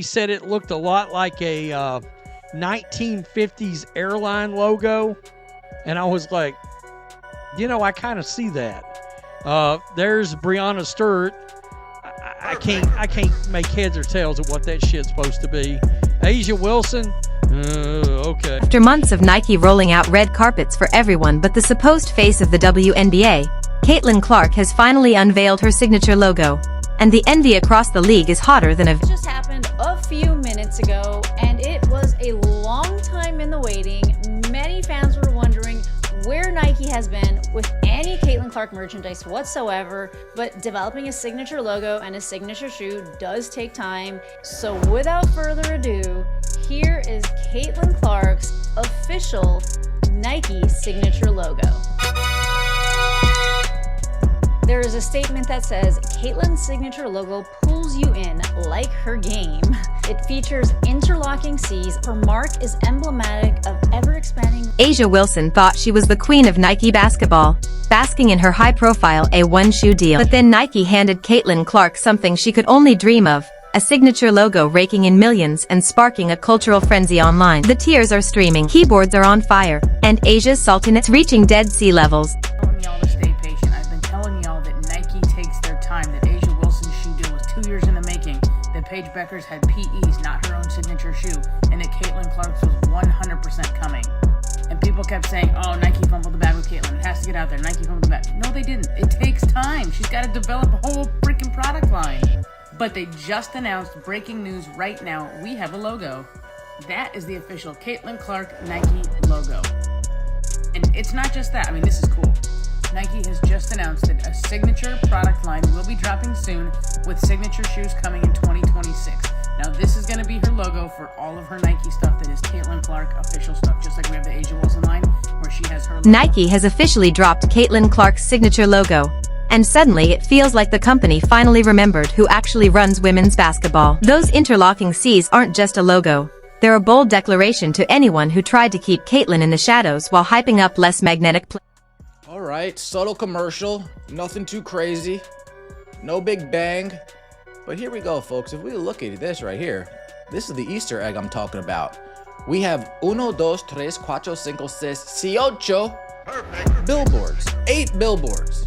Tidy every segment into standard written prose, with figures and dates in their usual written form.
He said it looked a lot like a 1950s airline logo, and I was like, I kind of see that. There's Breonna Stewart. I can't make heads or tails of what that shit's supposed to be. Asia Wilson. Okay. After months of Nike rolling out red carpets for everyone but the supposed face of the WNBA, Caitlin Clark has finally unveiled her signature logo. And the envy across the league is hotter than It just happened a few minutes ago, and it was a long time in the waiting. Many fans were wondering where Nike has been with any Caitlin Clark merchandise whatsoever, but developing a signature logo and a signature shoe does take time. So without further ado, here is Caitlin Clark's official Nike signature logo. There is a statement that says, Caitlin's signature logo pulls you in like her game. It features interlocking C's. Her mark is emblematic of ever-expanding. Asia Wilson thought she was the queen of Nike basketball, basking in her high-profile A1 shoe deal. But then Nike handed Caitlin Clark something she could only dream of, a signature logo raking in millions and sparking a cultural frenzy online. The tears are streaming, keyboards are on fire, and Asia's saltiness reaching dead sea levels. Y'all to stay patient. I've been telling y'all that Nike takes their time, that Asia Wilson's shoe deal was 2 years in the making, that Paige Beckers had PEs, not her own signature shoe, and that Caitlin Clark's was 100% coming. And people kept saying, oh, Nike fumbled the bag with Caitlin. It has to get out there. Nike fumbled the bag. No, they didn't. It takes time. She's got to develop a whole freaking product line. But they just announced, breaking news right now, we have a logo. That is the official Caitlin Clark Nike logo. And it's not just that. I mean, this is cool. Nike has just announced that a signature product line will be dropping soon with signature shoes coming in 2026. Now, this is going to be her logo for all of her Nike stuff that is Caitlin Clark official stuff, just like we have the Asia Wilson line where she has her logo. Nike has officially dropped Caitlin Clark's signature logo. And suddenly it feels like the company finally remembered who actually runs women's basketball. Those interlocking C's aren't just a logo. They're a bold declaration to anyone who tried to keep Caitlin in the shadows while hyping up less magnetic play. Alright, subtle commercial, nothing too crazy, no big bang. But here we go, folks. If we look at this right here, this is the Easter egg I'm talking about. We have 1, 2, 3, 4, 5, 6, 7, 8 billboards. 8 billboards.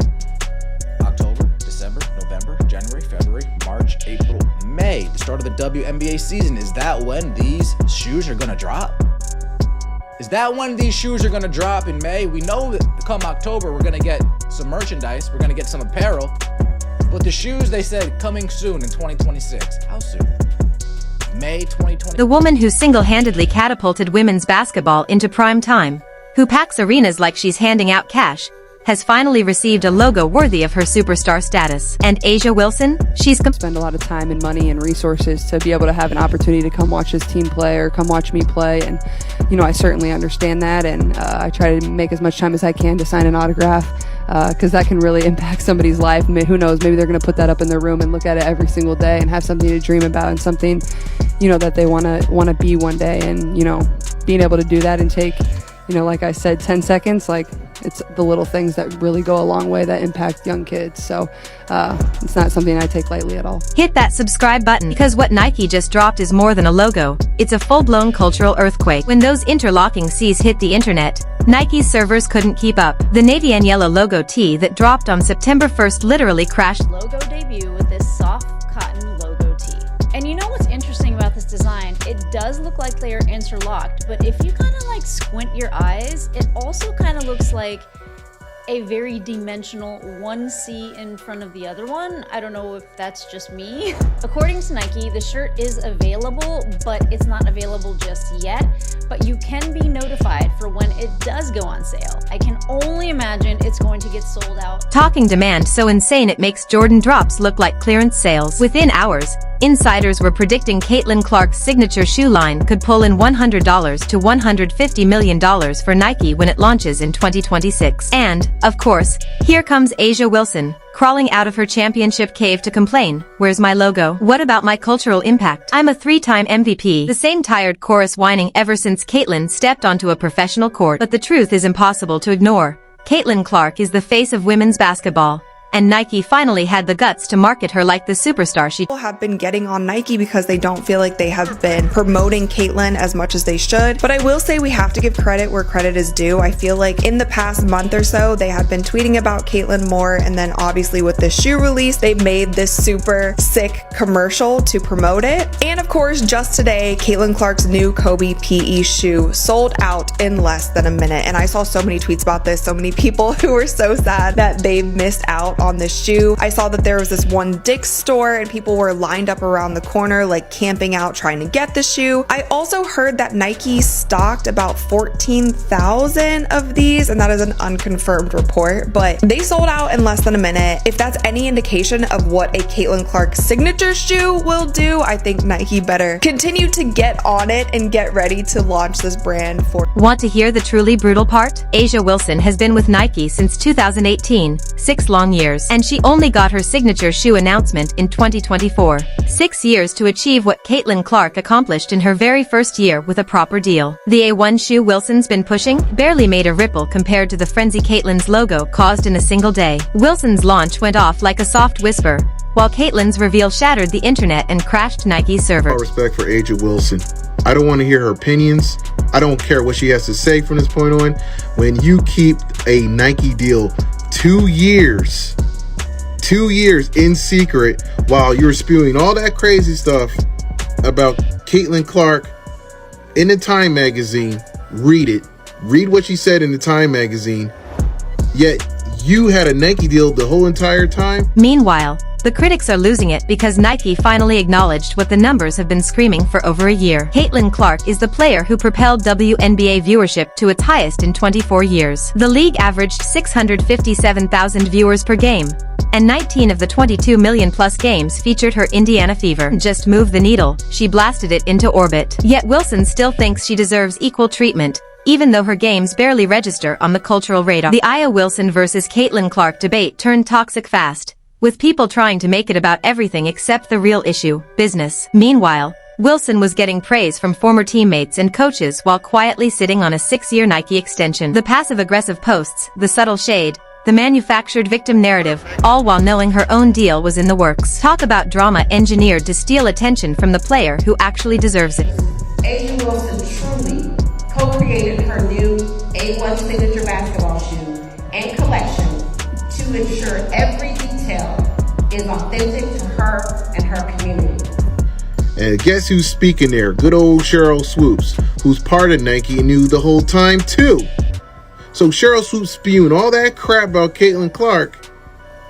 October, December, November, January, February, March, April, May. The start of the WNBA season. Is that when these shoes are gonna drop? Is that when these shoes are gonna drop in May? We know that come October we're gonna get some merchandise, we're gonna get some apparel. But the shoes, they said, coming soon in 2026. How soon? May 2020. The woman who single-handedly catapulted women's basketball into prime time, who packs arenas like she's handing out cash, has finally received a logo worthy of her superstar status. And Asia Wilson, she's spend a lot of time and money and resources to be able to have an opportunity to come watch his team play or come watch me play. And, I certainly understand that. And I try to make as much time as I can to sign an autograph because that can really impact somebody's life. I mean, who knows, maybe they're going to put that up in their room and look at it every single day and have something to dream about and something, that they want to be one day. And, being able to do that and take, like I said, 10 seconds, it's the little things that really go a long way that impact young kids. So it's not something I take lightly at all. Hit that subscribe button because what Nike just dropped is more than a logo. It's a full-blown cultural earthquake. When those interlocking C's hit the internet, Nike's servers couldn't keep up. The navy and yellow logo tee that dropped on September 1st literally crashed. Logo debut with this soft cotton logo tee. And you know what's interesting about this design? It does look like they are interlocked, but if you kind of squint your eyes, it also kind of looks like a very dimensional one C in front of the other one. I don't know if that's just me. According to Nike, the shirt is available, but it's not available just yet. But you can be notified for when it does go on sale. I can only imagine it's going to get sold out. Talking demand so insane it makes Jordan drops look like clearance sales. Within hours, insiders were predicting Caitlin Clark's signature shoe line could pull in $100 to $150 million for Nike when it launches in 2026. And, of course, here comes Asia Wilson, crawling out of her championship cave to complain, "Where's my logo? What about my cultural impact? I'm a 3-time MVP." The same tired chorus whining ever since Caitlin stepped onto a professional court. But the truth is impossible to ignore. Caitlin Clark is the face of women's basketball. and Nike finally had the guts to market her like the superstar she People have been getting on Nike because they don't feel like they have been promoting Caitlyn as much as they should. But I will say we have to give credit where credit is due. I feel like in the past month or so, they have been tweeting about Caitlyn more, and then obviously with this shoe release, they made this super sick commercial to promote it. And of course, just today, Caitlyn Clark's new Kobe PE shoe sold out in less than a minute. And I saw so many tweets about this, so many people who were so sad that they missed out on this shoe. I saw that there was this one Dick's store and people were lined up around the corner, like camping out trying to get the shoe. I also heard that Nike stocked about 14,000 of these, and that is an unconfirmed report, but they sold out in less than a minute. If that's any indication of what a Caitlyn Clark signature shoe will do, I think Nike better continue to get on it and get ready to launch this brand for. Want to hear the truly brutal part? Asia Wilson has been with Nike since 2018, 6 long years, and she only got her signature shoe announcement in 2024. 6 years to achieve what Caitlyn Clark accomplished in her very first year with a proper deal. The A1 shoe Wilson's been pushing barely made a ripple compared to the frenzy Caitlyn's logo caused in a single day. Wilson's launch went off like a soft whisper, while Caitlyn's reveal shattered the internet and crashed Nike's server. All respect for Asia Wilson. I don't want to hear her opinions. I don't care what she has to say from this point on. When you keep a Nike deal 2 years in secret while you're spewing all that crazy stuff about Caitlyn Clark in the Time magazine, read it. Read what she said in the Time magazine. Yet you had a Nike deal the whole entire time. Meanwhile, the critics are losing it because Nike finally acknowledged what the numbers have been screaming for over a year. Caitlyn Clark is the player who propelled WNBA viewership to its highest in 24 years. The league averaged 657,000 viewers per game, and 19 of the 22 million plus games featured her Indiana Fever. Just move the needle, she blasted it into orbit. Yet Wilson still thinks she deserves equal treatment, even though her games barely register on the cultural radar. The Aya Wilson versus Caitlyn Clark debate turned toxic fast, with people trying to make it about everything except the real issue, business. Meanwhile, Wilson was getting praise from former teammates and coaches while quietly sitting on a 6-year Nike extension. The passive-aggressive posts, the subtle shade, the manufactured victim narrative, all while knowing her own deal was in the works. Talk about drama engineered to steal attention from the player who actually deserves it. Asia Wilson truly co-created her new A1 signature basketball shoe and collection to ensure every detail is authentic to her and her community. And guess who's speaking there? Good old Cheryl Swoops, who's part of Nike and knew the whole time too. So Cheryl Swoops spewing all that crap about Caitlyn Clark,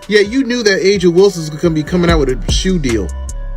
yet you knew that Asia Wilson's going to be coming out with a shoe deal,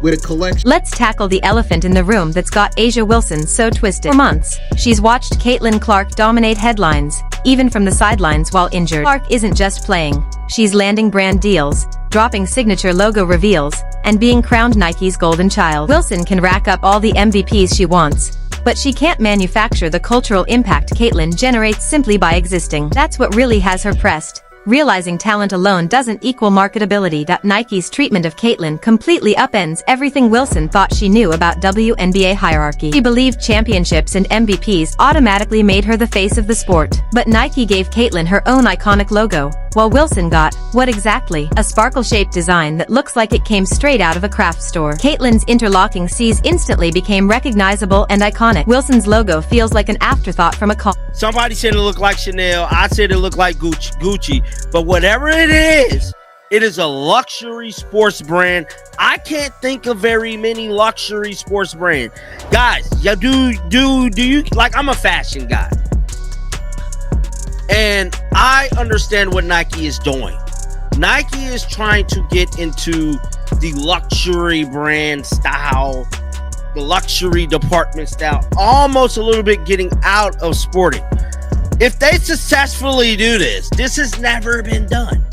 with a collection. Let's tackle the elephant in the room that's got Asia Wilson so twisted. For months, she's watched Caitlyn Clark dominate headlines, even from the sidelines while injured. Clark isn't just playing, she's landing brand deals, dropping signature logo reveals, and being crowned Nike's golden child. Wilson can rack up all the MVPs she wants, but she can't manufacture the cultural impact Caitlyn generates simply by existing. That's what really has her pressed. Realizing talent alone doesn't equal marketability. Nike's treatment of Caitlyn completely upends everything Wilson thought she knew about WNBA hierarchy. She believed championships and MVPs automatically made her the face of the sport. But Nike gave Caitlyn her own iconic logo, while Wilson got, what exactly? A sparkle-shaped design that looks like it came straight out of a craft store. Caitlyn's interlocking C's instantly became recognizable and iconic. Wilson's logo feels like an afterthought from a call. Somebody said it looked like Chanel. I said it looked like Gucci. But whatever it is a luxury sports brand. I can't think of very many luxury sports brands. Guys, yeah, do you, like, I'm a fashion guy. And I understand what Nike is doing. Nike is trying to get into the luxury brand style, the luxury department style, almost a little bit getting out of sporting. If they successfully do this has never been done.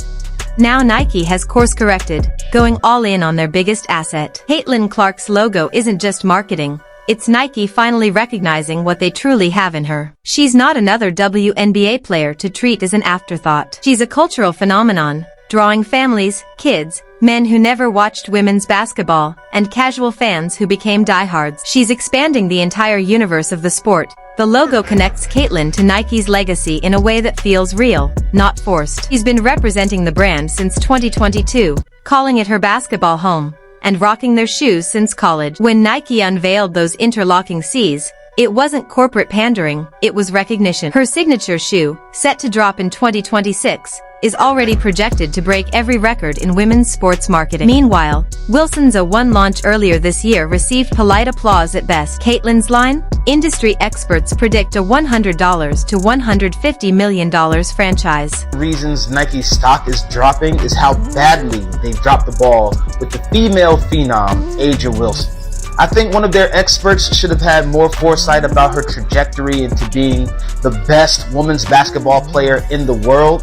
Now Nike has course-corrected, going all in on their biggest asset. Caitlyn Clark's logo isn't just marketing, it's Nike finally recognizing what they truly have in her. She's not another WNBA player to treat as an afterthought. She's a cultural phenomenon, drawing families, kids, men who never watched women's basketball, and casual fans who became diehards. She's expanding the entire universe of the sport, The logo connects Caitlyn to Nike's legacy in a way that feels real, not forced. She's been representing the brand since 2022, calling it her basketball home, and rocking their shoes since college. When Nike unveiled those interlocking C's, it wasn't corporate pandering, it was recognition. Her signature shoe, set to drop in 2026, is already projected to break every record in women's sports marketing. Meanwhile, Wilson's A1 launch earlier this year received polite applause at best. Caitlyn's line? Industry experts predict a $100 to $150 million franchise. Reasons Nike's stock is dropping is how badly they've dropped the ball with the female phenom, Asia Wilson. I think one of their experts should have had more foresight about her trajectory into being the best women's basketball player in the world,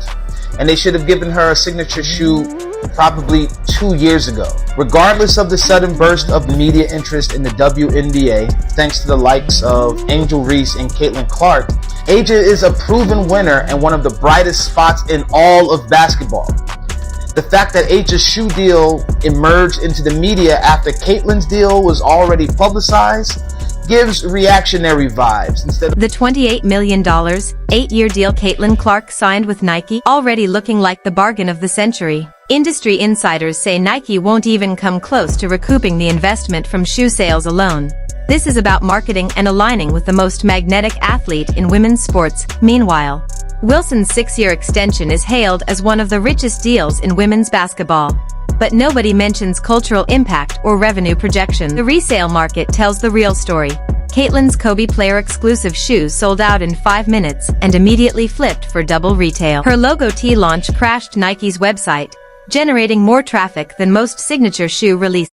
and they should have given her a signature shoe probably 2 years ago. Regardless of the sudden burst of media interest in the WNBA, thanks to the likes of Angel Reese and Caitlin Clark, Asia is a proven winner and one of the brightest spots in all of basketball. The fact that Asia's shoe deal emerged into the media after Caitlyn's deal was already publicized gives reactionary vibes instead of the $28 million, 8-year deal Caitlin Clark signed with Nike, already looking like the bargain of the century. Industry insiders say Nike won't even come close to recouping the investment from shoe sales alone. This is about marketing and aligning with the most magnetic athlete in women's sports. Meanwhile, Wilson's 6-year extension is hailed as one of the richest deals in women's basketball. But nobody mentions cultural impact or revenue projection. The resale market tells the real story. Caitlyn's Kobe player exclusive shoes sold out in 5 minutes and immediately flipped for double retail. Her logo tee launch crashed Nike's website, generating more traffic than most signature shoe releases.